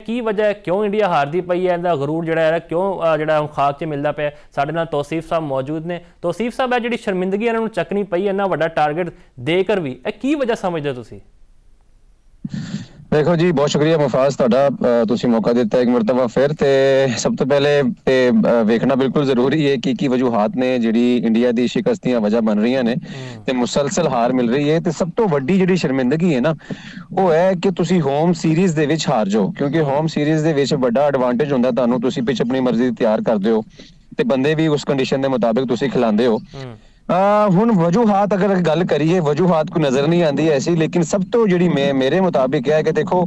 ਕੀ ਵਜ੍ਹਾ ਹੈ, ਕਿਉਂ ਇੰਡੀਆ ਹਾਰਦੀ ਪਈ ਹੈ, ਇਹਦਾ ਗਰੂਰ ਜਿਹੜਾ ਹੈ ਕਿਉਂ ਜਿਹੜਾ ਖਾਕ 'ਚ ਮਿਲਦਾ ਪਿਆ? ਸਾਡੇ ਨਾਲ ਤੌਸੀਫ ਸਾਹਿਬ ਮੌਜੂਦ ਨੇ। ਤੌਸੀਫ ਸਾਹਿਬ, ਇਹ ਜਿਹੜੀ ਸ਼ਰਮਿੰਦਗੀ ਇਹਨਾਂ ਨੂੰ ਚੱਕਣੀ ਪਈ ਇੰਨਾ ਵੱਡਾ ਟਾਰਗੇਟ ਦੇ ਕਰ ਵੀ, ਇਹ ਕੀ ਵਜ੍ਹਾ ਸਮਝਦੇ ਹੋ ਤੁਸੀਂ? देखो जी, बहुत शुक्रिया मुफाज तुहाडा, तुसीं मौका दिता एक मरतबा फिर। ते सब तो पहले ते वेखना बिल्कुल जरूरी है कि वजूहात ने जिहड़ी इंडिया दी शिकस्तियां वजह बन रही ने ते मुसलसल हार मिल रही है। ते सब तो वड्डी जिहड़ी शर्मिंदगी है ना, वो है कि तुसीं होम सीरीज दे विच हार जाओ, क्योंकि होम सीरीज दे विच वड्डा एडवांटेज हुंदा तुहानूं। तुसीं पिच अपनी मर्जी दी तैयार करदे हो ते बंदे भी उस कंडीशन दे मुताबिक तुसीं खिलांदे हो। ਹੁਣ ਵਜੂਹਾਤ ਅਗਰ ਗੱਲ ਕਰੀਏ, ਵਜੂਹਾਤ ਕੋਈ ਨਜ਼ਰ ਨਹੀਂ ਆਉਂਦੀ ਐਸੀ, ਲੇਕਿਨ ਸਭ ਤੋਂ ਜਿਹੜੀ ਮੇਰੇ ਮੁਤਾਬਿਕ ਹੈ ਕਿ ਦੇਖੋ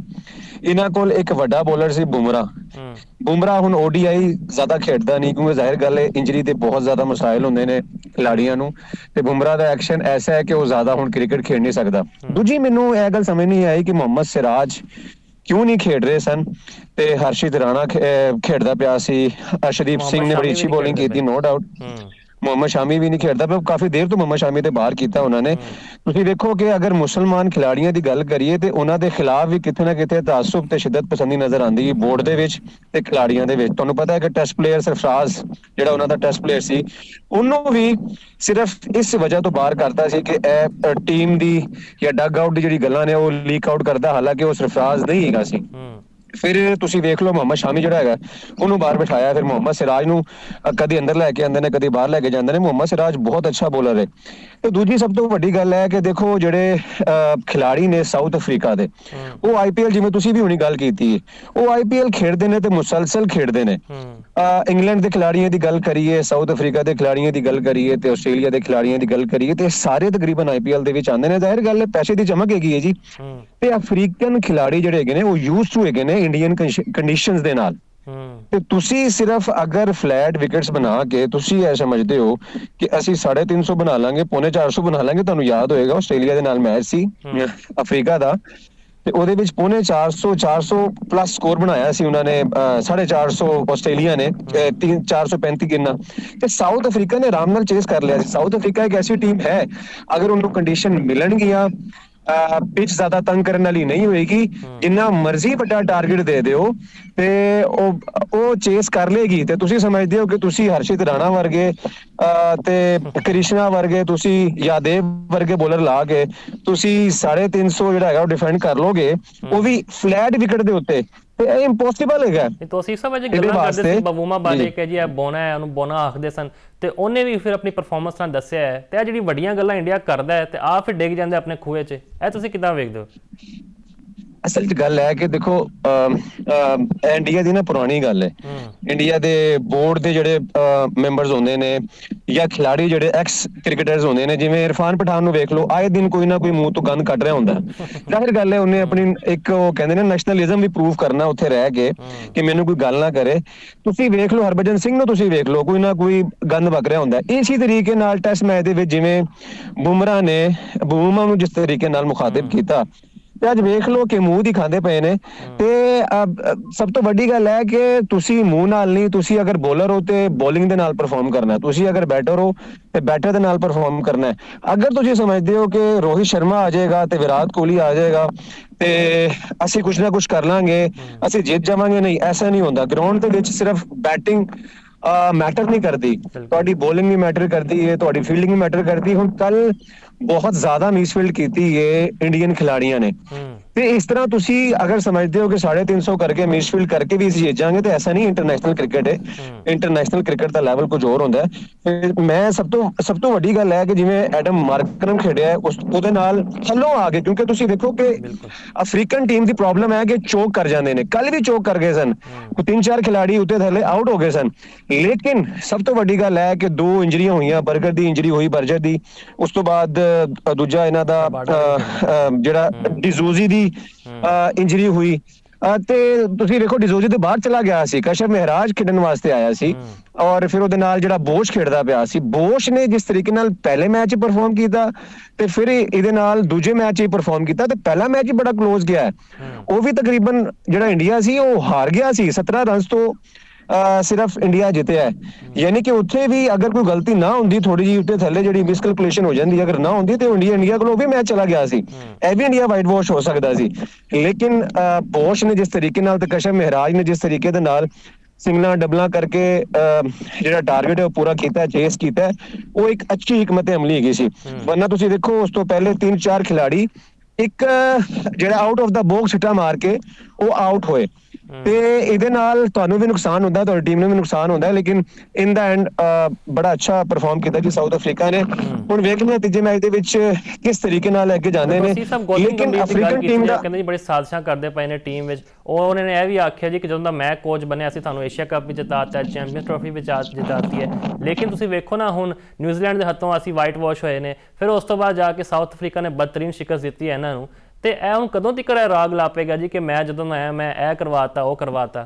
ਇਹਨਾਂ ਕੋਲ ਇੱਕ ਵੱਡਾ ਬੋਲਰ ਸੀ ਬੁਮਰਾ ਹੁਣ ODI ਜ਼ਿਆਦਾ ਖੇਡਦਾ ਨਹੀਂ, ਕਿਉਂਕਿ ਜ਼ਾਹਿਰ ਗੱਲ ਹੈ ਇੰਜਰੀ ਤੇ ਬਹੁਤ ਜ਼ਿਆਦਾ ਮਸਾਇਲ ਹੁੰਦੇ ਨੇ ਖਿਲਾੜੀਆਂ ਨੂੰ, ਤੇ ਬੁਮਰਾ ਦਾ ਐਕਸ਼ਨ ਐਸਾ ਹੈ ਕਿ ਉਹ ਜ਼ਿਆਦਾ ਹੁਣ ਕ੍ਰਿਕਟ ਖੇਡ ਨਹੀਂ ਸਕਦਾ। ਦੂਜੀ ਮੈਨੂੰ ਇਹ ਗੱਲ ਸਮਝ ਨਹੀਂ ਆਈ ਕਿ ਮੁਹੰਮਦ ਸਿਰਾਜ ਕਿਉਂ ਨਹੀਂ ਖੇਡ ਰਹੇ ਸਨ, ਤੇ ਹਰਸ਼ਿਤ ਰਾਣਾ ਖੇਡਦਾ ਪਿਆ ਸੀ, ਅਰਸ਼ਦੀਪ ਸਿੰਘ ਨੇ ਬੜੀ ਅੱਛੀ ਬੋਲਿੰਗ ਕੀਤੀ, ਨੋ ਡਾਊਟ। ਮੁਹੰਮਦ ਸ਼ਾਮੀ ਵੀ ਨਹੀਂ ਖੇਡਦਾ ਪਿਆ, ਕਾਫੀ ਦੇਰ ਤੋਂ ਮੁਹੰਮਦ ਸ਼ਾਮੀ ਤੇ ਬਾਹਰ ਕੀਤਾ ਉਹਨਾਂ ਨੇ। ਤੁਸੀਂ ਦੇਖੋ ਕਿ ਅਗਰ ਮੁਸਲਮਾਨ ਖਿਲਾੜੀਆਂ ਦੀ ਗੱਲ ਕਰੀਏ ਤੇ ਉਹਨਾਂ ਦੇ ਖਿਲਾਫ ਵੀ ਕਿਤੇ ਨਾ ਕਿਤੇ ਤਾਸੁਬ ਤੇ ਸ਼ਿੱਦਤ ਪਸੰਦੀ ਨਜ਼ਰ ਆਉਂਦੀ ਹੈ ਬੋਰਡ ਦੇ ਵਿੱਚ ਤੇ ਖਿਲਾੜੀਆਂ ਦੇ ਵਿੱਚ। ਤੁਹਾਨੂੰ ਪਤਾ ਹੈ ਕਿ ਟੈਸਟ ਪਲੇਅਰ ਸਰਫਰਾਜ਼ ਜਿਹੜਾ ਉਹਨਾਂ ਦਾ ਟੈਸਟ ਪਲੇਅਰ ਸੀ, ਉਹਨੂੰ ਵੀ ਸਿਰਫ ਇਸ ਵਜ੍ਹਾ ਤੋਂ ਬਾਹਰ ਕਰਤਾ ਸੀ ਕਿ ਇਹ ਟੀਮ ਦੀ ਜਾਂ ਡਗ ਆਊਟ ਦੀ ਜਿਹੜੀ ਗੱਲਾਂ ਨੇ ਉਹ ਲੀਕ ਆਊਟ ਕਰਦਾ, ਹਾਲਾਂਕਿ ਉਹ ਸਰਫਰਾਜ਼ ਨਹੀਂ ਹੈਗਾ ਸੀ। ਫਿਰ ਤੁਸੀਂ ਵੇਖ ਲਓ ਮੁਹੰਮਦ ਸ਼ਾਮੀ ਜਿਹੜਾ ਹੈਗਾ ਉਹਨੂੰ ਬਾਹਰ ਬਿਠਾਇਆ, ਫਿਰ ਮੁਹੰਮਦ ਸਿਰਾਜ ਨੂੰ ਕਦੀ ਅੰਦਰ ਲੈ ਕੇ ਆਉਂਦੇ ਨੇ, ਕਦੀ ਬਾਹਰ ਲੈ ਕੇ ਜਾਂਦੇ ਨੇ। ਮੁਹੰਮਦ ਸਿਰਾਜ ਬਹੁਤ ਅੱਛਾ ਬੋਲਰ ਹੈ। ਤੇ ਦੂਜੀ ਸਭ ਤੋਂ ਵੱਡੀ ਗੱਲ ਹੈ ਕਿ ਦੇਖੋ ਜਿਹੜੇ ਖਿਲਾੜੀ ਨੇ ਸਾਊਥ ਅਫਰੀਕਾ ਦੇ, ਉਹ IPL ਜਿਵੇਂ ਤੁਸੀਂ ਵੀ ਹੁਣੀ ਗੱਲ ਕੀਤੀ ਹੈ, ਉਹ IPL ਖੇਡਦੇ ਨੇ ਤੇ ਮੁਸਲਸਲ ਖੇਡਦੇ ਨੇ। ਇੰਗਲੈਂਡ ਦੇ ਖਿਲਾੜੀਆਂ ਦੀ ਗੱਲ ਕਰੀਏ, ਸਾਊਥ ਅਫਰੀਕਾ ਦੇ ਖਿਲਾੜੀਆਂ ਦੀ ਗੱਲ ਕਰੀਏ ਤੇ ਆਸਟ੍ਰੇਲੀਆ ਦੇ ਖਿਲਾੜੀਆਂ ਦੀ ਗੱਲ ਕਰੀਏ, ਤੇ ਸਾਰੇ ਤਕਰੀਬਨ IPL ਦੇ ਵਿੱਚ ਆਉਂਦੇ ਨੇ। ਜ਼ਾਹਿਰ ਗੱਲ ਹੈ ਪੈਸੇ ਦੀ ਚਮਕ ਹੈਗੀ ਹੈ ਜੀ, ਤੇ ਅਫਰੀਕਨ ਖਿਲਾੜੀ ਜਿਹੜੇ ਹੈਗੇ ਨੇ ਉਹ ਯੂਜ਼ ਟੂ ਹੈਗੇ ਨੇ ਇੰਡੀਅਨ ਕੰਡੀਸ਼ਨਸ ਦੇ ਨਾਲ। ਤੇ ਤੁਸੀਂ ਸਿਰਫ ਅਗਰ ਫਲੈਟ ਵਿਕਟਸ ਬਣਾ ਕੇ ਤੁਸੀਂ ਇਹ ਸਮਝਦੇ ਹੋ ਕਿ ਅਸੀਂ 350 ਬਣਾ ਲਾਂਗੇ, 450 ਬਣਾ ਲਾਂਗੇ। ਤੁਹਾਨੂੰ ਯਾਦ ਹੋਏਗਾ ਆਸਟ੍ਰੇਲੀਆ ਦੇ ਨਾਲ ਮੈਚ ਸੀ ਅਫਰੀਕਾ ਦਾ, ਤੇ ਉਹਦੇ ਵਿੱਚ 450 ਪਲੱਸ ਸਕੋਰ ਬਣਾਇਆ ਸੀ ਉਹਨਾਂ ਨੇ, 450 ਆਸਟ੍ਰੇਲੀਆ ਨੇ 435 ਕਿੰਨਾ, ਤੇ ਸਾਊਥ ਅਫਰੀਕਾ ਨੇ ਆਰਾਮ ਨਾਲ ਚੇਸ ਕਰ ਲਿਆ ਸੀ। ਸਾਊਥ ਅਫਰੀਕਾ ਇੱਕ ਐਸੀ ਟੀਮ ਹੈ, ਅਗਰ ਉਹਨੂੰ ਕੰਡੀਸ਼ਨ ਮਿਲਣਗੀਆਂ, ਪਿਚ ਜ਼ਿਆਦਾ ਤੰਗ ਕਰਨ ਵਾਲੀ ਨਹੀਂ ਹੋਏਗੀ, ਜਿੰਨਾ ਮਰਜ਼ੀ ਵੱਡਾ ਟਾਰਗੇਟ ਦੇ ਦਿਓ ਤੇ ਉਹ ਚੇਸ ਕਰ ਲੇਗੀ। ਤੇ ਤੁਸੀਂ ਸਮਝਦੇ ਹੋ ਕਿ ਤੁਸੀਂ ਹਰਸ਼ਿਤ ਰਾਣਾ ਵਰਗੇ ਤੇ ਕ੍ਰਿਸ਼ਨਾ ਵਰਗੇ, ਤੁਸੀਂ ਯਾਦੇਵ ਵਰਗੇ ਬੋਲਰ ਲਾ ਕੇ ਤੁਸੀਂ 350 ਜਿਹੜਾ ਹੈਗਾ ਉਹ ਡਿਫੈਂਡ ਕਰ ਲੋਗੇ, ਉਹ ਵੀ ਫਲੈਟ ਵਿਕਟ ਦੇ ਉੱਤੇ, ਤੇ ਇਹ ਇੰਪੋਸੀਬਲ ਹੈਗਾ। ਤੁਸੀਂ ਸਮਝ ਗੱਲਾਂ ਕਰਦੇ ਸੀ ਬਵੂਮਾ ਬਾਰੇ ਕਿ ਜੀ ਇਹ ਬੋਨਾ ਹੈ, ਉਹਨੂੰ ਬੋਨਾ ਆਖਦੇ ਸਨ, ਤੇ ਉਹਨੇ ਵੀ ਫਿਰ ਆਪਣੀ ਪਰਫਾਰਮੈਂਸ ਨਾਲ ਦੱਸਿਆ ਹੈ। ਤੇ ਇਹ ਜਿਹੜੀ ਵੱਡੀਆਂ ਗੱਲਾਂ ਇੰਡੀਆ ਕਰਦਾ ਹੈ ਤੇ ਆ ਫਿਰ ਡਿੱਗ ਜਾਂਦੇ ਆਪਣੇ ਖੂਹੇ 'ਚ, ਇਹ ਤੁਸੀਂ ਕਿੱਦਾਂ ਵੇਖਦੇ ਹੋ? ਅਸਲ 'ਚ ਗੱਲ ਹੈ ਕਿ ਦੇਖੋ ਇੰਡੀਆ ਦੀ ਨਾ ਪੁਰਾਣੀ ਗੱਲ ਹੈ, ਇੰਡੀਆ ਦੇ ਬੋਰਡ ਦੇ ਜਿਹੜੇ ਮੈਂਬਰਸ ਹੁੰਦੇ ਨੇ ਜਾਂ ਖਿਲਾੜੀ ਜਿਹੜੇ ਐਕਸ ਕ੍ਰਿਕਟਰਸ ਹੁੰਦੇ ਨੇ, ਜਿਵੇਂ ਇਰਫਾਨ ਪਠਾਨ ਨੂੰ ਵੇਖ ਲਓ, ਆਏ ਦਿਨ ਕੋਈ ਨਾ ਕੋਈ ਮੂੰਹ ਤੋਂ ਗੰਦ ਕੱਢ ਰਿਹਾ ਹੁੰਦਾ। ਜ਼ਾਹਿਰ ਗੱਲ ਹੈ ਉਹਨੇ ਆਪਣੀ ਇੱਕ ਉਹ ਕਹਿੰਦੇ ਨੇ ਨੈਸ਼ਨਲਿਜ਼ਮ ਵੀ ਪ੍ਰੂਵ ਕਰਨਾ ਉੱਥੇ ਰਹਿ ਕੇ ਕਿ ਮੈਨੂੰ ਕੋਈ ਗੱਲ ਨਾ ਕਰੇ। ਤੁਸੀਂ ਵੇਖ ਲਓ ਹਰਭਜਨ ਸਿੰਘ ਨੂੰ, ਤੁਸੀਂ ਵੇਖ ਲਓ ਕੋਈ ਨਾ ਕੋਈ ਗੰਦ ਵਗ ਰਿਹਾ ਹੁੰਦਾ। ਇਸੇ ਤਰੀਕੇ ਨਾਲ ਟੈਸਟ ਮੈਚ ਦੇ ਵਿੱਚ ਜਿਵੇਂ ਬੁਮਰਾ ਨੇ ਬੂਮਾ ਨੂੰ ਜਿਸ ਤਰੀਕੇ ਨਾਲ ਮੁਖਾਤਿਬ ਕੀਤਾ, ਤੇ ਅੱਜ ਵੇਖ ਲਓ ਕਿ ਮੂੰਹ ਦੀ ਖਾਂਦੇ ਪਏ ਨੇ। ਤੇ ਸਭ ਤੋਂ ਵੱਡੀ ਗੱਲ ਹੈ ਕਿ ਤੁਸੀਂ ਮੂੰਹ ਨਾਲ ਨਹੀਂ, ਤੁਸੀਂ ਅਗਰ ਬੋਲਰ ਹੋ ਤੇ ਬੋਲਿੰਗ ਦੇ ਨਾਲ ਪਰਫਾਰਮ ਕਰਨਾ, ਤੁਸੀਂ ਅਗਰ ਬੈਟਰ ਹੋ ਤੇ ਬੈਟਰ ਦੇ ਨਾਲ ਪਰਫਾਰਮ ਕਰਨਾ ਹੈ। ਅਗਰ ਤੁਸੀਂ ਸਮਝਦੇ ਹੋ ਕਿ ਰੋਹਿਤ ਸ਼ਰਮਾ ਆ ਜਾਏਗਾ ਤੇ ਵਿਰਾਟ ਕੋਹਲੀ ਆ ਜਾਏਗਾ ਤੇ ਅਸੀਂ ਕੁਛ ਨਾ ਕੁਛ ਕਰ ਲਾਂਗੇ, ਅਸੀਂ ਜਿੱਤ ਜਾਵਾਂਗੇ, ਨਹੀਂ, ਐਸਾ ਨਹੀਂ ਹੁੰਦਾ। ਗਰਾਊਂਡ ਦੇ ਵਿੱਚ ਸਿਰਫ ਬੈਟਿੰਗ ਮੈਟਰ ਨਹੀਂ ਕਰਦੀ, ਤੁਹਾਡੀ ਬੋਲਿੰਗ ਵੀ ਮੈਟਰ ਕਰਦੀ ਹੈ, ਤੁਹਾਡੀ ਫੀਲਡਿੰਗ ਵੀ ਮੈਟਰ ਕਰਦੀ। ਹੁਣ ਕੱਲ ਬਹੁਤ ਜ਼ਿਆਦਾ ਮਿਸਫੀਲਡ ਕੀਤੀ ਹੈ ਇੰਡੀਅਨ ਖਿਲਾੜੀਆਂ ਨੇ, ਤੇ ਇਸ ਤਰ੍ਹਾਂ ਤੁਸੀਂ ਅਗਰ ਸਮਝਦੇ ਹੋ ਕਿ 350 ਕਰਕੇ ਮਿਸਫੀਲਡ ਕਰਕੇ ਵੀ ਅਸੀਂ ਜਿੱਤ ਜਾਵਾਂਗੇ, ਤੇ ਐਸਾ ਨਹੀਂ। ਇੰਟਰਨੈਸ਼ਨਲ ਕ੍ਰਿਕਟ ਹੈ, ਇੰਟਰਨੈਸ਼ਨਲ ਕ੍ਰਿਕਟ ਦਾ ਲੈਵਲ ਕੁਝ ਹੋਰ ਹੁੰਦਾ ਹੈ। ਮੈਂ ਸਭ ਤੋਂ ਵੱਡੀ ਗੱਲ ਹੈ ਕਿ ਜਿਵੇਂ ਐਡਮ ਮਾਰਕਰਮ ਖੇਡਿਆ ਉਹਦੇ ਨਾਲ ਥੱਲੋਂ ਆ ਗਏ, ਕਿਉਂਕਿ ਤੁਸੀਂ ਦੇਖੋ ਕਿ ਅਫਰੀਕਨ ਟੀਮ ਦੀ ਪ੍ਰੋਬਲਮ ਹੈ ਕਿ ਚੋਕ ਕਰ ਜਾਂਦੇ ਨੇ। ਕੱਲ ਵੀ ਚੋਕ ਕਰ ਗਏ ਸਨ, 3-4 ਖਿਲਾੜੀ ਉੱਤੇ ਥੱਲੇ ਆਊਟ ਹੋ ਗਏ ਸਨ। ਲੇਕਿਨ ਸਭ ਤੋਂ ਵੱਡੀ ਗੱਲ ਹੈ ਕਿ 2 ਇੰਜਰੀਆਂ ਹੋਈਆਂ, ਬਰਗਰ ਦੀ ਇੰਜਰੀ ਹੋਈ, ਬਰਜਰ ਦੀ, ਉਸ ਤੋਂ ਬਾਅਦ ਦੂਜਾ ਇਹਨਾਂ ਦਾ ਜਿਹੜਾ ਡਿਜ਼ੂਜ਼ੀ ਦੀ ਇੰਜਰੀ ਹੋਈ, ਤੇ ਤੁਸੀਂ ਵੇਖੋ ਡਿਜ਼ੂਜ਼ੀ ਦੇ ਬਾਹਰ ਚਲਾ ਗਿਆ ਸੀ, ਕਸ਼ਪ ਮਹਿਰਾਜ ਖੇਡਣ ਵਾਸਤੇ ਆਇਆ ਸੀ, ਔਰ ਫਿਰ ਉਹਦੇ ਨਾਲ ਜਿਹੜਾ ਬੋਸ਼ ਖੇਡਦਾ ਪਿਆ ਸੀ, ਬੋਸ਼ ਨੇ ਜਿਸ ਤਰੀਕੇ ਨਾਲ ਪਹਿਲੇ ਮੈਚ 'ਚ ਪਰਫਾਰਮ ਕੀਤਾ ਤੇ ਫਿਰ ਇਹਦੇ ਨਾਲ ਦੂਜੇ ਮੈਚ 'ਚ ਹੀ ਪਰਫਾਰਮ ਕੀਤਾ, ਤੇ ਪਹਿਲਾ ਮੈਚ ਹੀ ਬੜਾ ਕਲੋਜ਼ ਗਿਆ ਹੈ। ਉਹ ਵੀ ਤਕਰੀਬਨ ਜਿਹੜਾ ਇੰਡੀਆ ਸੀ ਉਹ ਹਾਰ ਗਿਆ ਸੀ 17 ਰਨਸ ਤੋਂ, ਸਿਰਫ ਇੰਡੀਆ ਜਿੱਤਿਆ ਹੈ। ਯਾਨੀ ਕਿ ਉੱਥੇ ਵੀ ਅਗਰ ਕੋਈ ਗਲਤੀ ਨਾ ਹੁੰਦੀ, ਥੋੜੀ ਜਿਹੀ ਉੱਤੇ ਥੱਲੇ ਜਿਹੜੀ ਮਿਸਕੈਲਕੂਲੇਸ਼ਨ ਹੋ ਜਾਂਦੀ, ਅਗਰ ਨਾ ਹੁੰਦੀ ਤੇ ਇੰਡੀਆ ਕੋਲ ਉਹ ਵੀ ਮੈਚ ਚਲਾ ਗਿਆ ਸੀ, ਇਹ ਵੀ ਇੰਡੀਆ ਵਾਈਟ ਵਾਸ਼ ਹੋ ਸਕਦਾ ਸੀ। ਲੇਕਿਨ ਬੋਸ਼ ਨੇ ਜਿਸ ਤਰੀਕੇ ਨਾਲ ਤੇ ਕਸ਼ਮ ਮਹਿਰਾਜ ਨੇ ਜਿਸ ਤਰੀਕੇ ਦੇ ਨਾਲ ਸਿੰਗਲਾਂ ਡਬਲਾਂ ਕਰਕੇ ਜਿਹੜਾ ਟਾਰਗੇਟ ਹੈ ਉਹ ਪੂਰਾ ਕੀਤਾ, ਚੇਸ ਕੀਤਾ, ਉਹ ਇੱਕ ਅੱਛੀ ਹਕਮਤ ਅਮਲੀ ਹੈਗੀ ਸੀ। ਵਰਨਾ ਤੁਸੀਂ ਦੇਖੋ ਉਸ ਤੋਂ ਪਹਿਲੇ 3-4 ਖਿਲਾੜੀ ਇੱਕ ਜਿਹੜਾ ਆਊਟ ਆਫ ਦਾ ਬਾਕਸ ਸਿੱਟਾ ਮਾਰ ਕੇ ਉਹ ਆਊਟ ਹੋਏ, ਤੇ ਇਹਦੇ ਨਾਲ ਤੁਹਾਨੂੰ ਵੀ ਨੁਕਸਾਨ ਹੁੰਦਾ, ਤੁਹਾਡੀ ਟੀਮ ਨੂੰ ਵੀ ਨੁਕਸਾਨ ਹੁੰਦਾ। ਲੇਕਿਨ ਇਨ ਦਾ ਐਂਡ ਬੜਾ ਅੱਛਾ ਪਰਫਾਰਮ ਕੀਤਾ ਜੀ ਸਾਊਥ ਅਫਰੀਕਾ ਨੇ। ਹੁਣ ਵੇਖਦੇ ਹਾਂ ਤੀਜੇ ਮੈਚ ਦੇ ਵਿੱਚ ਕਿਸ ਤਰੀਕੇ ਨਾਲ ਅੱਗੇ ਜਾਂਦੇ ਨੇ। ਲੇਕਿਨ ਅਫਰੀਕਨ ਟੀਮ ਦਾ ਕਹਿੰਦੇ ਜੀ ਬੜੇ ਸਾਜ਼ਿਸ਼ਾਂ ਕਰਦੇ ਪਏ ਨੇ ਟੀਮ ਵਿੱਚ। ਉਹਨਾਂ ਨੇ ਇਹ ਵੀ ਆਖਿਆ ਜੀ ਕਿ ਜਦੋਂ ਦਾ ਮੈਂ ਕੋਚ ਬਣਿਆ ਸੀ ਤੁਹਾਨੂੰ ਏਸ਼ੀਆ ਕੱਪ ਵੀ ਜਿਤਾਤਾ, ਚੈਂਪੀਅਨਸ ਟਰਾਫੀ ਵੀ ਜਿਤਾਤੀ ਹੈ। ਲੇਕਿਨ ਤੁਸੀਂ ਵੇਖੋ ਨਾ ਹੁਣ ਨਿਊਜ਼ੀਲੈਂਡ ਦੇ ਹੱਥੋਂ ਅਸੀਂ ਵਾਈਟ ਵਾਸ਼ ਹੋਏ ਨੇ, ਫਿਰ ਉਸ ਤੋਂ ਬਾਅਦ ਜਾ ਕੇ ਸਾਊਥ ਅਫਰੀਕਾ ਨੇ ਬਦਤਰੀਨ ਸ਼ਿਕਸਤ ਦਿੱਤੀ ਹੈ ਇਹਨਾਂ ਨੂੰ। ਤੇ ਇਹ ਹੁਣ ਕਦੋਂ ਤੱਕ ਰਾਗ ਲਾਪੇਗਾ ਜੀ ਕਿ ਮੈਂ ਜਦੋਂ ਆਇਆ ਮੈਂ ਇਹ ਕਰਵਾਤਾ ਉਹ ਕਰਵਾਤਾ?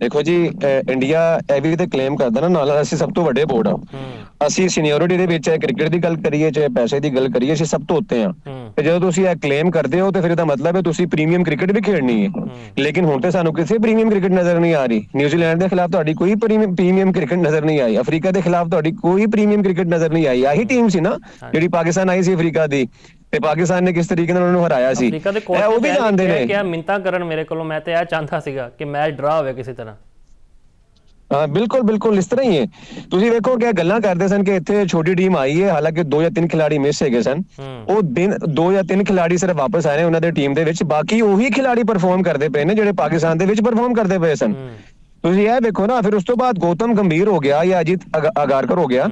ਦੇਖੋ ਜੀ, ਇੰਡੀਆ ਇਹ ਵੀ ਤੇ ਕਲੇਮ ਕਰਦਾ ਨਾ ਨਾਲ ਅਸੀਂ ਸਭ ਤੋਂ ਵੱਡੇ ਬੋਰਡ ਆ। ਅਸੀਂ ਸੀਨੀਅਰਿਟੀ ਦੇ ਵਿੱਚ ਕ੍ਰਿਕਟ ਦੀ ਗੱਲ ਕਰੀਏ ਚਾਹੇ ਪੈਸੇ ਦੀ ਗੱਲ ਕਰੀਏ, ਅਸੀਂ ਸਭ ਤੋਂ ਉੱਤੇ ਆ। ਤੇ ਜਦੋਂ ਤੁਸੀਂ ਇਹ ਕਲੇਮ ਕਰਦੇ ਹੋ ਤੇ ਫਿਰ ਇਹਦਾ ਮਤਲਬ ਹੈ ਤੁਸੀਂ ਪ੍ਰੀਮੀਅਮ ਕ੍ਰਿਕਟ ਵੀ ਖੇਡਣੀ ਹੈ। ਲੇਕਿਨ ਹੁਣ ਤੇ ਸਾਨੂੰ ਕਿਸੇ ਪ੍ਰੀਮੀਅਮ ਕ੍ਰਿਕਟ ਨਜ਼ਰ ਨਹੀਂ ਆ ਰਹੀ। ਨਿਊਜ਼ੀਲੈਂਡ ਦੇ ਖਿਲਾਫ ਤੁਹਾਡੀ ਕੋਈ ਪ੍ਰੀਮੀਅਮ ਕ੍ਰਿਕਟ ਨਜ਼ਰ ਨਹੀਂ ਆਈ, ਅਫਰੀਕਾ ਦੇ ਖਿਲਾਫ ਤੁਹਾਡੀ ਕੋਈ ਪ੍ਰੀਮੀਅਮ ਕ੍ਰਿਕਟ ਨਜ਼ਰ ਨਹੀਂ ਆਈ। ਆਹੀ ਟੀਮ ਸੀ ਨਾ ਜਿਹੜੀ ਪਾਕਿਸਤਾਨ ਆਈ ਸੀ ਅਫਰੀਕਾ ਦੀ, ਤੇ ਪਾਕਿਸਤਾਨ ਨੇ ਕਿਸ ਤਰੀਕੇ ਨਾਲ ਉਹਨੂੰ ਹਰਾਇਆ ਸੀ, ਉਹ ਵੀ ਜਾਣਦੇ ਨੇ। ਕਿ ਮਿੰਨਤਾਂ ਕਰਨ ਮੇਰੇ ਕੋਲੋਂ, ਮੈਂ ਤੇ ਇਹ ਚਾਹੁੰਦਾ ਸੀਗਾ ਕਿ ਮੈਚ ਡਰਾ ਹੋਵੇ ਕਿਸੇ ਤਰ੍ਹਾਂ। ਹਾਂ ਬਿਲਕੁਲ ਬਿਲਕੁਲ ਇਸ ਤਰ੍ਹਾਂ ਹੀ ਹੈ। ਤੁਸੀਂ ਵੇਖੋ ਕਿ ਗੱਲਾਂ ਕਰਦੇ ਸਨ ਕਿ ਇੱਥੇ ਛੋਟੀ ਟੀਮ ਆਈ ਹੈ, ਹਾਲਾਂਕਿ 2 ਜਾਂ 3 ਖਿਲਾੜੀ ਮਿਸ ਹੈਗੇ ਸਨ। ਉਹ 2 ਜਾਂ 3 ਖਿਲਾੜੀ ਸਿਰਫ ਵਾਪਸ ਆਏ ਨੇ ਉਹਨਾਂ ਦੇ ਟੀਮ ਦੇ ਵਿੱਚ, ਬਾਕੀ ਉਹੀ ਖਿਲਾੜੀ ਪਰਫਾਰਮ ਕਰਦੇ ਪਏ ਨੇ ਜਿਹੜੇ ਪਾਕਿਸਤਾਨ ਦੇ ਵਿੱਚ ਪਰਫਾਰਮ ਕਰਦੇ ਪਏ ਸਨ। ਤੁਸੀਂ ਇਹ ਦੇਖੋ ਨਾ, ਫਿਰ ਉਸ ਤੋਂ ਬਾਅਦ ਗੌਤਮ ਗੰਭੀਰ ਹੋ ਗਿਆ ਜਾਂ ਅਜੀਤ ਅਗਾਰਕਰ ਹੋ ਗਿਆ।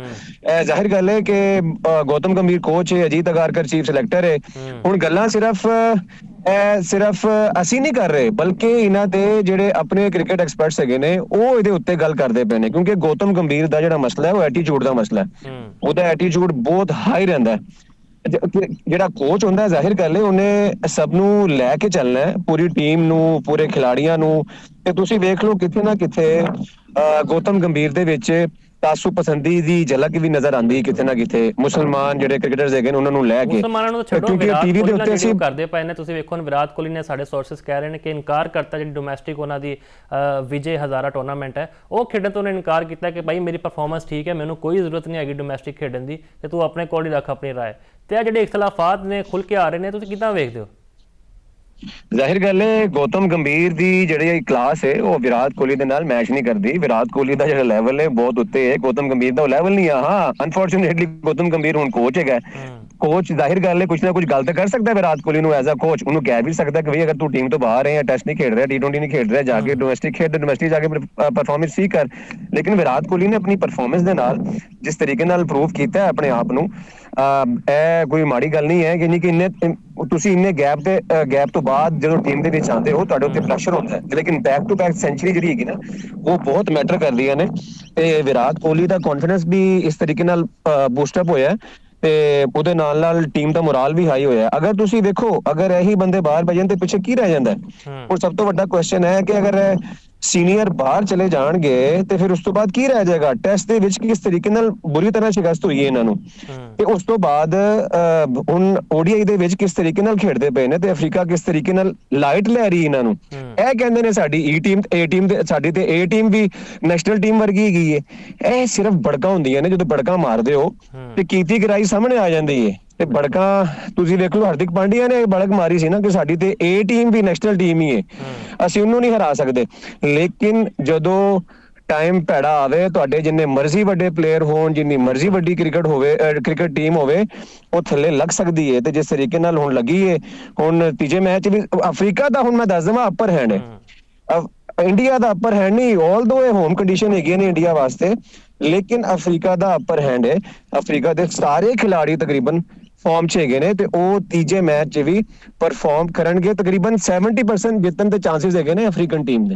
ਜ਼ਾਹਿਰ ਗੱਲ ਹੈ ਕਿ ਗੌਤਮ ਗੰਭੀਰ ਕੋਚ ਹੈ, ਅਜੀਤ ਅਗਾਰਕਰ ਚੀਫ ਸਿਲੈਕਟਰ ਹੈ। ਹੁਣ ਗੱਲਾਂ ਸਿਰਫ ਅਸੀਂ ਨਹੀਂ ਕਰ ਰਹੇ, ਬਲਕਿ ਇਹਨਾਂ ਦੇ ਜਿਹੜੇ ਆਪਣੇ ਕ੍ਰਿਕਟ ਐਕਸਪਰਟਸ ਹੈਗੇ ਨੇ ਉਹ ਇਹਦੇ ਉੱਤੇ ਗੱਲ ਕਰਦੇ ਪਏ ਨੇ। ਕਿਉਂਕਿ ਗੌਤਮ ਗੰਭੀਰ ਦਾ ਜਿਹੜਾ ਮਸਲਾ ਹੈ ਉਹ ਐਟੀਟਿਊਡ ਦਾ ਮਸਲਾ ਹੈ। ਉਹਦਾ ਐਟੀਟਿਊਡ ਬਹੁਤ ਹਾਈ ਰਹਿੰਦਾ ਹੈ। ਜਿਹੜਾ ਕੋਚ ਹੁੰਦਾ ਜ਼ਾਹਿਰ ਕਰ ਲੈ ਉਹਨੇ ਸਭ ਨੂੰ ਲੈ ਕੇ ਚੱਲਣਾ ਹੈ, ਪੂਰੀ ਟੀਮ ਨੂੰ, ਪੂਰੇ ਖਿਲਾੜੀਆਂ ਨੂੰ। ਤੇ ਤੁਸੀਂ ਵੇਖ ਲਓ ਕਿਥੇ ਨਾ ਕਿਥੇ ਗੌਤਮ ਗੰਭੀਰ ਦੇ ਵਿੱਚ ਤਾਸੂ ਪਸੰਦੀ ਦੀ ਝਲਕ ਵੀ ਨਜ਼ਰ ਆਉਂਦੀ ਕਿਤੇ ਨਾ ਕਿਤੇ। ਮੁਸਲਮਾਨ ਜਿਹੜੇ ਕ੍ਰਿਕਟਰਸ ਹੈਗੇ ਨੇ ਉਹਨਾਂ ਨੂੰ ਲੈ ਕੇ, ਮੁਸਲਮਾਨਾਂ ਨੂੰ ਤਾਂ ਛੱਡੋ, ਵਿਰਾਟ ਕੋਹਲੀ ਦੇ ਉੱਤੇ ਅਸੀਂ ਕਰਦੇ ਪਏ ਨੇ। ਤੁਸੀਂ ਵੇਖੋ ਵਿਰਾਟ ਕੋਹਲੀ ਨੇ, ਸਾਡੇ ਸੋਰਸਸ ਕਹਿ ਰਹੇ ਨੇ ਕਿ ਇਨਕਾਰ ਕਰਤਾ ਜਿਹੜੀ ਡੋਮੈਸਟਿਕ ਉਹਨਾਂ ਦੀ ਵਿਜੇ ਹਜ਼ਾਰਾ ਟੂਰਨਾਮੈਂਟ ਹੈ ਉਹ ਖੇਡਣ ਤੋਂ ਉਹਨੇ ਇਨਕਾਰ ਕੀਤਾ ਕਿ ਭਾਈ ਮੇਰੀ ਪਰਫਾਰਮੈਂਸ ਠੀਕ ਹੈ, ਮੈਨੂੰ ਕੋਈ ਜ਼ਰੂਰਤ ਨਹੀਂ ਹੈਗੀ ਡੋਮੈਸਟਿਕ ਖੇਡਣ ਦੀ, ਤੇ ਤੂੰ ਆਪਣੇ ਕੋਲ ਹੀ ਰੱਖ ਆਪਣੀ ਰਾਏ। ਤੇ ਇਹ ਜਿਹੜੇ ਇਖਤਲਾਫਾਤ ਨੇ ਖੁੱਲ ਕੇ ਆ ਰਹੇ ਨੇ, ਤੁਸੀਂ ਕਿੱਦਾਂ ਵੇਖਦੇ ਹੋ? ਜ਼ਾਹਿਰ ਗੱਲ ਹੈ ਗੌਤਮ ਗੰਭੀਰ ਦੀ ਜਿਹੜੀ ਕਲਾਸ ਹੈ ਉਹ ਵਿਰਾਟ ਕੋਹਲੀ ਦੇ ਨਾਲ ਮੈਚ ਨਹੀਂ ਕਰਦੀ। ਵਿਰਾਟ ਕੋਹਲੀ ਦਾ ਜਿਹੜਾ ਲੈਵਲ ਹੈ ਬਹੁਤ ਉੱਤੇ ਹੈ, ਗੌਤਮ ਗੰਭੀਰ ਦਾ ਉਹ ਲੈਵਲ ਨਹੀਂ ਆ। ਹਾਂ ਅਨਫੋਰਚੂਨੇਟਲੀ ਗੌਤਮ ਗੰਭੀਰ ਹੁਣ ਕੋਚ ਹੈਗਾ। ਕੋਚ ਜ਼ਾਹਿਰ ਗੱਲ ਹੈ ਕੁਝ ਨਾ ਕੁਝ ਗਲਤ ਕਰ ਸਕਦਾ ਵਿਰਾਟ ਕੋਹਲੀ ਨੂੰ ਐਜ਼ ਅ ਕੋਚ। ਉਹਨੂੰ ਕਹਿ ਵੀ ਸਕਦਾ ਕਿ ਵੀ ਅਗਰ ਤੂੰ ਟੀਮ ਤੋਂ ਬਾਹਰ ਹੈ ਜਾਂ ਟੈਸਟ ਨਹੀਂ ਖੇਡ ਰਿਹਾ, T20 ਨਹੀਂ ਖੇਡ ਰਿਹਾ, ਜਾ ਕੇ ਡੋਮੈਸਟਿਕ ਖੇਡ, ਡੋਮੈਸਟਿਕ ਜਾ ਕੇ ਪਰਫਾਰਮੈਂਸ ਸੀ ਕਰ। ਲੇਕਿਨ ਵਿਰਾਟ ਕੋਹਲੀ ਨੇ ਆਪਣੀ ਪਰਫਾਰਮੈਂਸ ਦੇ ਨਾਲ ਜਿਸ ਤਰੀਕੇ ਨਾਲ ਪ੍ਰੂਵ ਕੀਤਾ ਆਪਣੇ ਆਪ ਨੂੰ, ਇਹ ਕੋਈ ਮਾੜੀ ਗੱਲ ਨਹੀਂ ਹੈ। ਕਿ ਇੰਨੇ ਤੁਸੀਂ ਇੰਨੇ ਗੈਪ ਤੋਂ ਬਾਅਦ ਜਦੋਂ ਟੀਮ ਦੇ ਵਿੱਚ ਆਉਂਦੇ ਹੋ ਤੁਹਾਡੇ ਉੱਤੇ ਪ੍ਰੈਸ਼ਰ ਹੁੰਦਾ ਹੈ। ਲੇਕਿਨ ਬੈਕ ਟੂ ਬੈਕ ਸੈਂਚੁਰੀ ਜਿਹੜੀ ਹੈਗੀ ਨਾ ਉਹ ਬਹੁਤ ਮੈਟਰ ਕਰਦੀਆਂ ਨੇ। ਤੇ ਵਿਰਾਟ ਕੋਹਲੀ ਦਾ ਕੌਨਫੀਡੈਂਸ ਵੀ ਇਸ ਤਰੀਕੇ ਨਾਲ ਬੂਸਟਅਪ ਹੋਇਆ ਤੇ ਉਹਦੇ ਨਾਲ ਟੀਮ ਦਾ ਮੋਰਾਲ ਵੀ ਹਾਈ ਹੋਇਆ। ਅਗਰ ਤੁਸੀਂ ਦੇਖੋ, ਅਗਰ ਇਹੀ ਬੰਦੇ ਬਾਹਰ ਭਜਣ ਤੇ ਪਿੱਛੇ ਕੀ ਰਹਿ ਜਾਂਦਾ? ਹੁਣ ਸਭ ਤੋਂ ਵੱਡਾ ਕੁਐਸਚਨ ਹੈ ਕਿ ਅਗਰ ਸੀਨੀਅਰ ਬਾਹਰ ਚਲੇ ਜਾਣਗੇ ਤੇ ਫਿਰ ਉਸ ਤੋਂ ਬਾਅਦ ਕੀ ਰਹਿ ਜਾਏਗਾ? ਟੈਸਟ ਦੇ ਵਿੱਚ ਕਿਸ ਤਰੀਕੇ ਨਾਲ ਬੁਰੀ ਤਰ੍ਹਾਂ ਸ਼ਿਕਸਤ ਹੋਈ ਹੈ ਇਹਨਾਂ ਨੂੰ, ਤੇ ਉਸ ਤੋਂ ਬਾਅਦ ਹੁਣ ODI ਦੇ ਵਿੱਚ ਕਿਸ ਤਰੀਕੇ ਨਾਲ ਖੇਡਦੇ ਪਏ ਨੇ, ਤੇ ਅਫਰੀਕਾ ਕਿਸ ਤਰੀਕੇ ਨਾਲ ਲਾਈਟ ਲੈ ਰਹੀ ਇਹਨਾਂ ਨੂੰ। ਇਹ ਕਹਿੰਦੇ ਨੇ ਸਾਡੀ ਈ ਟੀਮ, A ਟੀਮ, ਸਾਡੀ ਤੇ A ਟੀਮ ਵੀ ਨੈਸ਼ਨਲ ਟੀਮ ਵਰਗੀ ਹੈਗੀ ਹੈ। ਇਹ ਸਿਰਫ ਬੜਕਾਂ ਹੁੰਦੀਆਂ ਨੇ, ਜਦੋਂ ਬੜਕਾਂ ਮਾਰਦੇ ਹੋ ਤੇ ਕੀਤੀ ਗਰਾਈ ਸਾਹਮਣੇ ਆ ਜਾਂਦੀ ਹੈ। ਤੇ ਬੜਕਾਂ ਤੁਸੀਂ ਵੇਖ ਲਓ, ਹਾਰਦਿਕ ਪਾਂਡਿਆ ਨੇ ਬੜਕ ਮਾਰੀ ਸੀ ਨਾ ਕਿ ਸਾਡੀ ਤੇ A ਟੀਮ ਵੀ ਨੈਸ਼ਨਲ ਟੀਮ ਹੀ ਹੈ, ਅਸੀਂ ਉਹਨੂੰ ਨਹੀਂ ਹਰਾ ਸਕਦੇ। ਲੇਕਿਨ ਜਦੋਂ ਟਾਈਮ ਭੈੜਾ ਆਵੇ, ਤੁਹਾਡੇ ਜਿੰਨੇ ਮਰਜ਼ੀ ਵੱਡੇ ਪਲੇਅਰ ਹੋਣ, ਜਿੰਨੀ ਮਰਜ਼ੀ ਵੱਡੀ ਕ੍ਰਿਕਟ ਟੀਮ ਹੋਵੇ, ਉਹ ਥੱਲੇ ਲੱਗ ਸਕਦੀ ਹੈ। ਤੇ ਜਿਸ ਤਰੀਕੇ ਨਾਲ ਹੁਣ ਲੱਗੀ ਹੈ, ਹੁਣ ਤੀਜੇ ਮੈਚ ਵੀ ਅਫਰੀਕਾ ਦਾ, ਹੁਣ ਮੈਂ ਦੱਸ ਦੇਵਾਂ, ਅਪਰ ਹੈਂਡ ਹੈ। ਇੰਡੀਆ ਦਾ ਅਪਰ ਹੈਂਡ ਨਹੀਂ, ਆਲਦੋ ਇਹ ਹੋਮ ਕੰਡੀਸ਼ਨ ਹੈਗੀ ਨੇ ਇੰਡੀਆ ਵਾਸਤੇ, ਲੇਕਿਨ ਅਫਰੀਕਾ ਦਾ ਅਪਰ ਹੈਂਡ ਹੈ। ਅਫਰੀਕਾ ਦੇ ਸਾਰੇ ਖਿਲਾੜੀ ਤਕਰੀਬਨ ਫਾਰਮ 'ਚ ਹੈਗੇ ਨੇ ਤੇ ਉਹ ਤੀਜੇ ਮੈਚ 'ਚ ਵੀ ਪਰਫਾਰਮ ਕਰਨਗੇ। ਤਕਰੀਬਨ 70% ਜਿੱਤਣ ਦੇ ਚਾਂਸਸ ਹੈਗੇ ਨੇ ਅਫਰੀਕਨ ਟੀਮ ਦੇ।